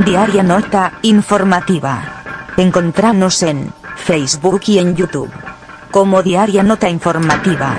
Diaria Nota Informativa. Encontrarnos en Facebook y en YouTube como Diaria Nota Informativa.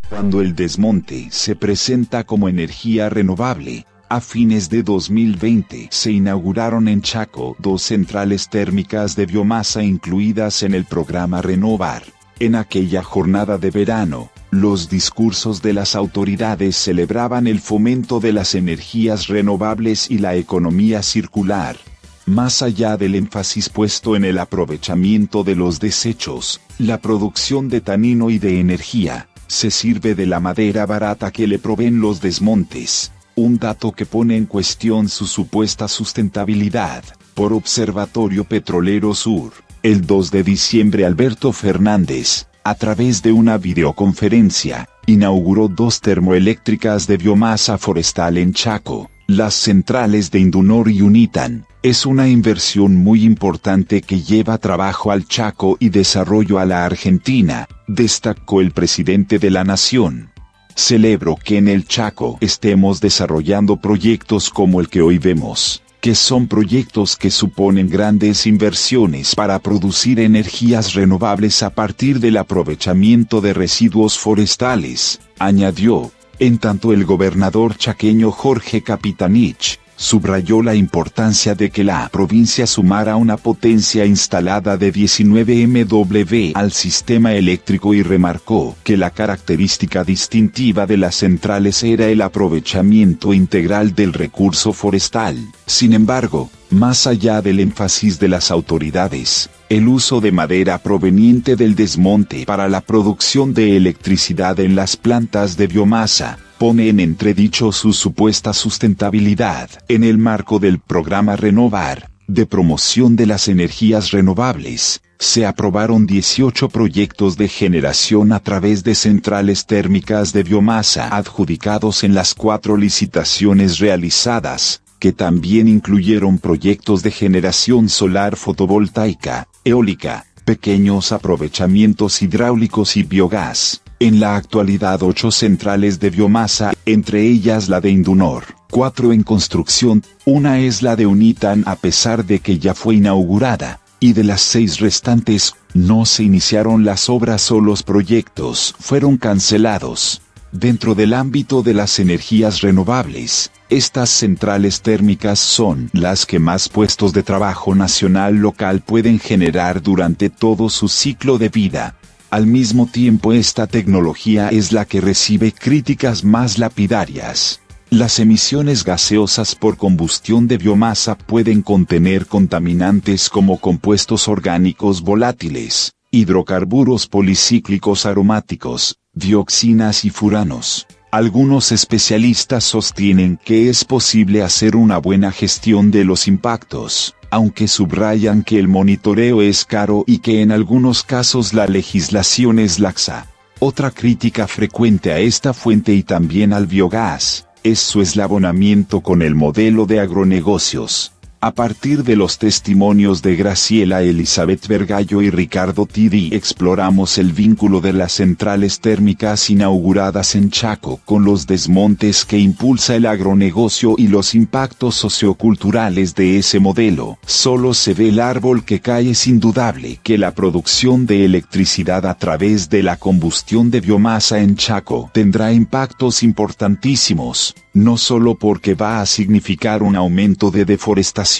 Cuando el desmonte se presenta como energía renovable, a fines de 2020 se inauguraron en Chaco 2 centrales térmicas de biomasa incluidas en el programa Renovar. En aquella jornada de verano, los discursos de las autoridades celebraban el fomento de las energías renovables y la economía circular. Más allá del énfasis puesto en el aprovechamiento de los desechos, la producción de tanino y de energía, se sirve de la madera barata que le proveen los desmontes, un dato que pone en cuestión su supuesta sustentabilidad. Por Observatorio Petrolero Sur, el 2 de diciembre Alberto Fernández, a través de una videoconferencia, inauguró 2 termoeléctricas de biomasa forestal en Chaco, las centrales de Indunor y Unitan. Es una inversión muy importante que lleva trabajo al Chaco y desarrollo a la Argentina, destacó el presidente de la Nación. Celebro que en el Chaco estemos desarrollando proyectos como el que hoy vemos, que son proyectos que suponen grandes inversiones para producir energías renovables a partir del aprovechamiento de residuos forestales, añadió. En tanto, el gobernador chaqueño Jorge Capitanich subrayó la importancia de que la provincia sumara una potencia instalada de 19 MW al sistema eléctrico y remarcó que la característica distintiva de las centrales era el aprovechamiento integral del recurso forestal. Sin embargo, más allá del énfasis de las autoridades, el uso de madera proveniente del desmonte para la producción de electricidad en las plantas de biomasa pone en entredicho su supuesta sustentabilidad. En el marco del programa Renovar, de promoción de las energías renovables, se aprobaron 18 proyectos de generación a través de centrales térmicas de biomasa adjudicados en las 4 licitaciones realizadas, que también incluyeron proyectos de generación solar fotovoltaica, eólica, pequeños aprovechamientos hidráulicos y biogás. En la actualidad 8 centrales de biomasa, entre ellas la de Indunor, 4 en construcción, una es la de Unitan a pesar de que ya fue inaugurada, y de las 6 restantes, no se iniciaron las obras o los proyectos fueron cancelados. Dentro del ámbito de las energías renovables, estas centrales térmicas son las que más puestos de trabajo nacional local pueden generar durante todo su ciclo de vida. Al mismo tiempo, esta tecnología es la que recibe críticas más lapidarias. Las emisiones gaseosas por combustión de biomasa pueden contener contaminantes como compuestos orgánicos volátiles, hidrocarburos policíclicos aromáticos, dioxinas y furanos. Algunos especialistas sostienen que es posible hacer una buena gestión de los impactos, aunque subrayan que el monitoreo es caro y que en algunos casos la legislación es laxa. Otra crítica frecuente a esta fuente y también al biogás es su eslabonamiento con el modelo de agronegocios. A partir de los testimonios de Graciela Elizabeth Vergallo y Ricardo Tidi exploramos el vínculo de las centrales térmicas inauguradas en Chaco con los desmontes que impulsa el agronegocio y los impactos socioculturales de ese modelo. Solo se ve el árbol que cae. Es indudable que la producción de electricidad a través de la combustión de biomasa en Chaco tendrá impactos importantísimos, no solo porque va a significar un aumento de deforestación,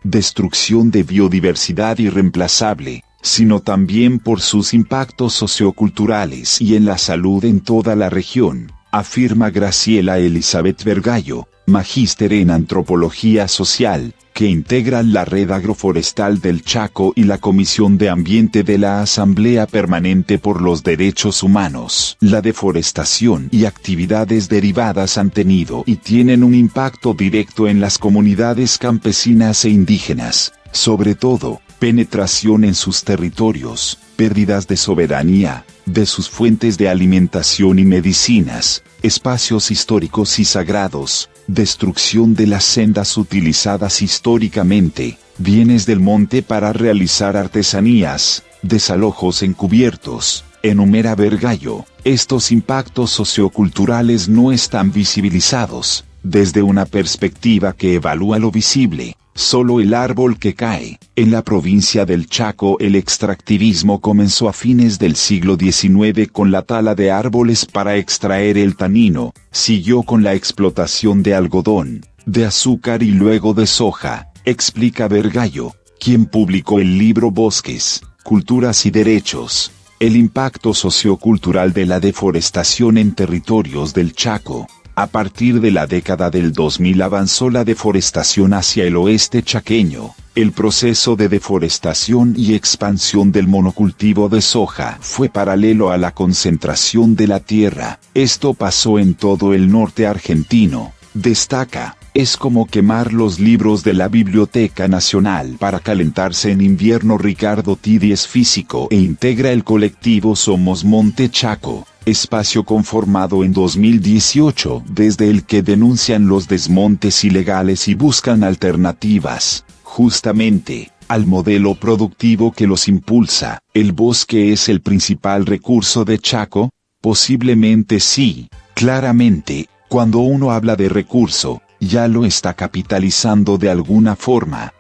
destrucción de biodiversidad irreemplazable, sino también por sus impactos socioculturales y en la salud en toda la región, afirma Graciela Elizabeth Vergallo, magíster en antropología social, que integran la Red Agroforestal del Chaco y la Comisión de Ambiente de la Asamblea Permanente por los Derechos Humanos. La deforestación y actividades derivadas han tenido y tienen un impacto directo en las comunidades campesinas e indígenas, sobre todo, penetración en sus territorios, pérdidas de soberanía, de sus fuentes de alimentación y medicinas, espacios históricos y sagrados, destrucción de las sendas utilizadas históricamente, bienes del monte para realizar artesanías, desalojos encubiertos, Enumera Vergallo, estos impactos socioculturales no están visibilizados, desde una perspectiva que evalúa lo visible, solo el árbol que cae. En la provincia del Chaco el extractivismo comenzó a fines del siglo XIX con la tala de árboles para extraer el tanino, siguió con la explotación de algodón, de azúcar y luego de soja, explica Vergallo, quien publicó el libro Bosques, Culturas y Derechos. El impacto sociocultural de la deforestación en territorios del Chaco. A partir de la década del 2000 avanzó la deforestación hacia el oeste chaqueño. El proceso de deforestación y expansión del monocultivo de soja fue paralelo a la concentración de la tierra. Esto pasó en todo el norte argentino. Destaca, es como quemar los libros de la Biblioteca Nacional para calentarse en invierno. Ricardo Tidi es físico e integra el colectivo Somos Monte Chaco, espacio conformado en 2018 desde el que denuncian los desmontes ilegales y buscan alternativas, justamente, al modelo productivo que los impulsa. ¿El bosque es el principal recurso de Chaco? Posiblemente sí, claramente, cuando uno habla de recurso, ya lo está capitalizando de alguna forma.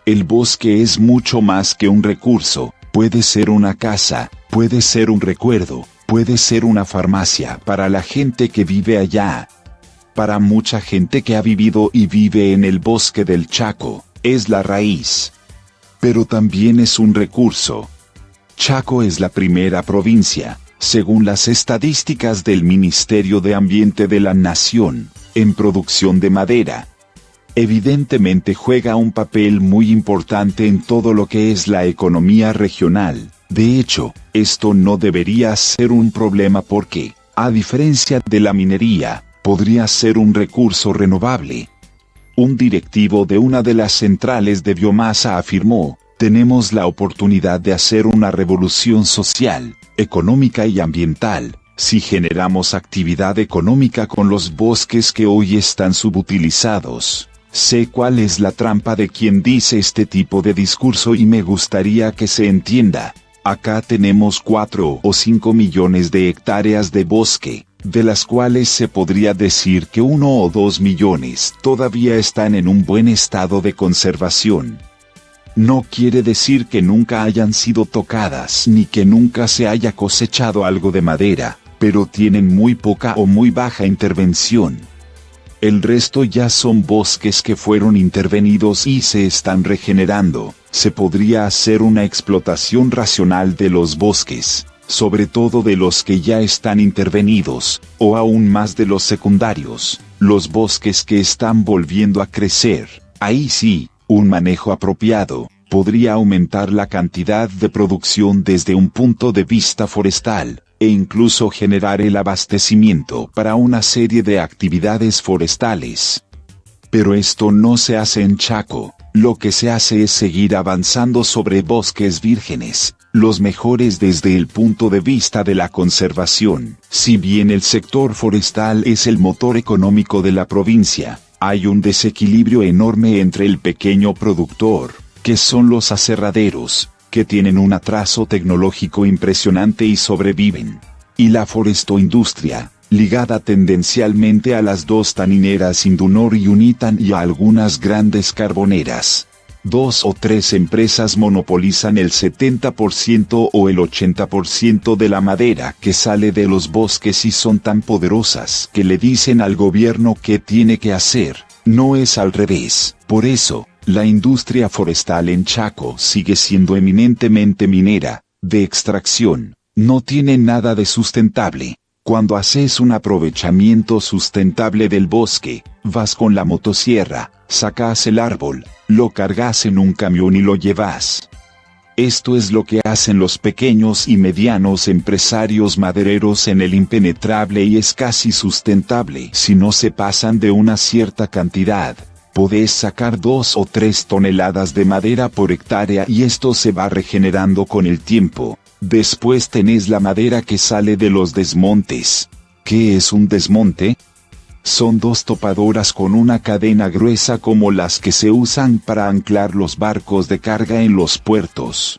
El bosque es mucho más que un recurso, puede ser una casa, puede ser un recuerdo, puede ser una farmacia para la gente que vive allá. Para mucha gente que ha vivido y vive en el bosque del Chaco, es la raíz. Pero también es un recurso. Chaco es la primera provincia, según las estadísticas del Ministerio de Ambiente de la Nación, en producción de madera. Evidentemente juega un papel muy importante en todo lo que es la economía regional. De hecho, esto no debería ser un problema porque, a diferencia de la minería, podría ser un recurso renovable. Un directivo de una de las centrales de biomasa afirmó, tenemos la oportunidad de hacer una revolución social, económica y ambiental, si generamos actividad económica con los bosques que hoy están subutilizados. Sé cuál es la trampa de quien dice este tipo de discurso y me gustaría que se entienda. Acá tenemos 4 o 5 millones de hectáreas de bosque, de las cuales se podría decir que 1 o 2 millones todavía están en un buen estado de conservación. No quiere decir que nunca hayan sido tocadas ni que nunca se haya cosechado algo de madera, pero tienen muy poca o muy baja intervención. El resto ya son bosques que fueron intervenidos y se están regenerando. Se podría hacer una explotación racional de los bosques, sobre todo de los que ya están intervenidos, o aún más de los secundarios, los bosques que están volviendo a crecer. Ahí sí, un manejo apropiado podría aumentar la cantidad de producción desde un punto de vista forestal, e incluso generar el abastecimiento para una serie de actividades forestales. Pero esto no se hace en Chaco, lo que se hace es seguir avanzando sobre bosques vírgenes, los mejores desde el punto de vista de la conservación. Si bien el sector forestal es el motor económico de la provincia, hay un desequilibrio enorme entre el pequeño productor, que son los aserraderos, que tienen un atraso tecnológico impresionante y sobreviven, y la forestoindustria, ligada tendencialmente a las dos tanineras Indunor y Unitan y a algunas grandes carboneras. 2 o 3 empresas monopolizan el 70% o el 80% de la madera que sale de los bosques y son tan poderosas que le dicen al gobierno qué tiene que hacer. No es al revés. Por eso, la industria forestal en Chaco sigue siendo eminentemente minera, de extracción, no tiene nada de sustentable. Cuando haces un aprovechamiento sustentable del bosque, vas con la motosierra, sacas el árbol, lo cargas en un camión y lo llevas. Esto es lo que hacen los pequeños y medianos empresarios madereros en el impenetrable y es casi sustentable si no se pasan de una cierta cantidad. Podés sacar 2 o 3 toneladas de madera por hectárea y esto se va regenerando con el tiempo. Después tenés la madera que sale de los desmontes. ¿Qué es un desmonte? Son 2 topadoras con una cadena gruesa como las que se usan para anclar los barcos de carga en los puertos.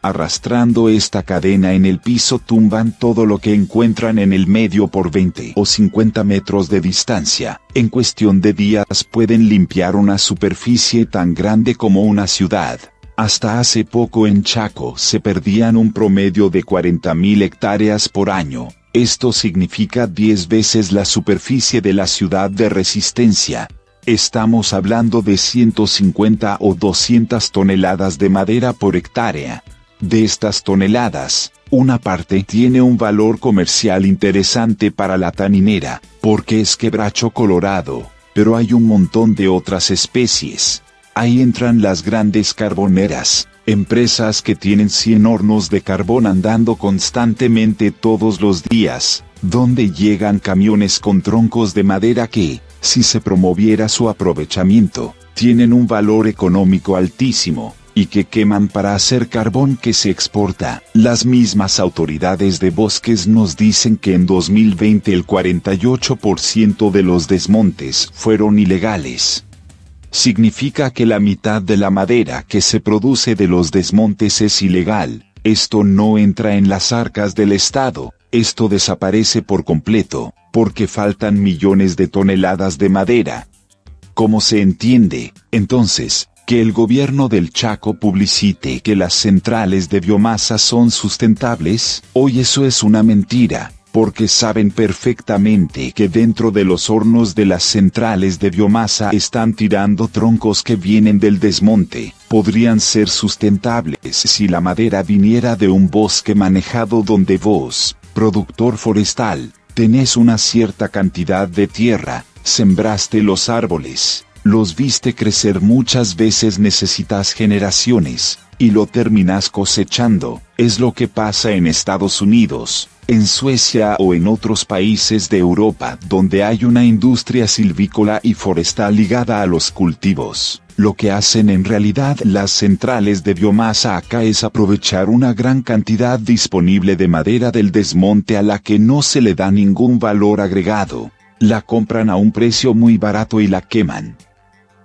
Arrastrando esta cadena en el piso tumban todo lo que encuentran en el medio por 20 o 50 metros de distancia. En cuestión de días pueden limpiar una superficie tan grande como una ciudad. Hasta hace poco en Chaco se perdían un promedio de 40.000 hectáreas por año. Esto significa 10 veces la superficie de la ciudad de Resistencia. Estamos hablando de 150 o 200 toneladas de madera por hectárea. De estas toneladas, una parte tiene un valor comercial interesante para la taninera, porque es quebracho colorado, pero hay un montón de otras especies. Ahí entran las grandes carboneras, empresas que tienen 100 hornos de carbón andando constantemente todos los días, donde llegan camiones con troncos de madera que, si se promoviera su aprovechamiento, tienen un valor económico altísimo, y que queman para hacer carbón que se exporta. Las mismas autoridades de bosques nos dicen que en 2020 el 48% de los desmontes fueron ilegales. Significa que la mitad de la madera que se produce de los desmontes es ilegal. Esto no entra en las arcas del Estado, esto desaparece por completo, porque faltan millones de toneladas de madera. ¿Cómo se entiende, entonces, que el gobierno del Chaco publicite que las centrales de biomasa son sustentables? Hoy eso es una mentira, porque saben perfectamente que dentro de los hornos de las centrales de biomasa están tirando troncos que vienen del desmonte. Podrían ser sustentables si la madera viniera de un bosque manejado donde vos, productor forestal, tenés una cierta cantidad de tierra, sembraste los árboles, los viste crecer, muchas veces necesitas generaciones, y lo terminas cosechando. Es lo que pasa en Estados Unidos, en Suecia o en otros países de Europa donde hay una industria silvícola y forestal ligada a los cultivos. Lo que hacen en realidad las centrales de biomasa acá es aprovechar una gran cantidad disponible de madera del desmonte a la que no se le da ningún valor agregado. La compran a un precio muy barato y la queman.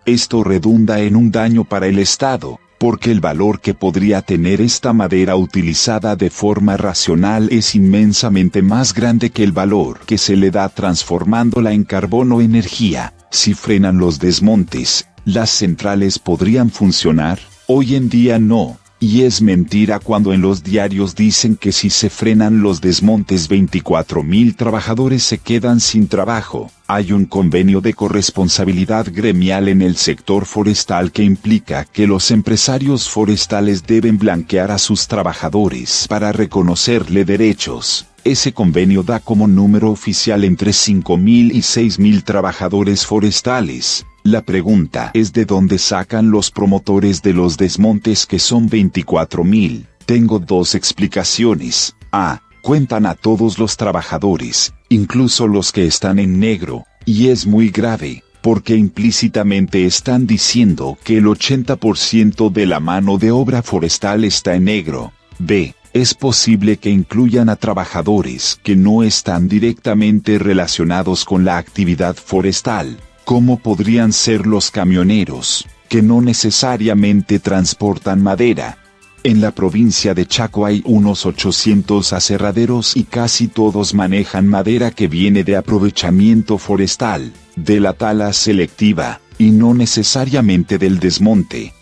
Esto redunda en un daño para el Estado, porque el valor que podría tener esta madera utilizada de forma racional es inmensamente más grande que el valor que se le da transformándola en carbón o energía. Si frenan los desmontes, ¿las centrales podrían funcionar? Hoy en día no. Y es mentira cuando en los diarios dicen que si se frenan los desmontes 24.000 trabajadores se quedan sin trabajo. Hay un convenio de corresponsabilidad gremial en el sector forestal que implica que los empresarios forestales deben blanquear a sus trabajadores para reconocerle derechos. Ese convenio da como número oficial entre 5.000 y 6.000 trabajadores forestales. La pregunta es de dónde sacan los promotores de los desmontes que son 24.000. Tengo dos explicaciones. A. Cuentan a todos los trabajadores, incluso los que están en negro, y es muy grave, porque implícitamente están diciendo que el 80% de la mano de obra forestal está en negro. B. Es posible que incluyan a trabajadores que no están directamente relacionados con la actividad forestal, como podrían ser los camioneros, que no necesariamente transportan madera. En la provincia de Chaco hay unos 800 aserraderos y casi todos manejan madera que viene de aprovechamiento forestal, de la tala selectiva, y no necesariamente del desmonte.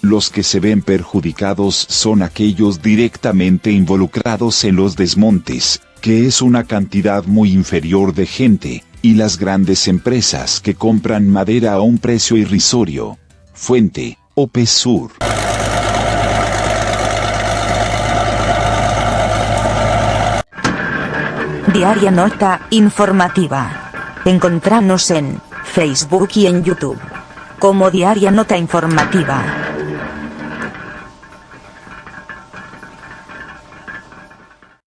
Los que se ven perjudicados son aquellos directamente involucrados en los desmontes, que es una cantidad muy inferior de gente, y las grandes empresas que compran madera a un precio irrisorio. Fuente, OPSUR. Diaria Nota Informativa. Encontrarnos en Facebook y en YouTube como Diaria Nota Informativa.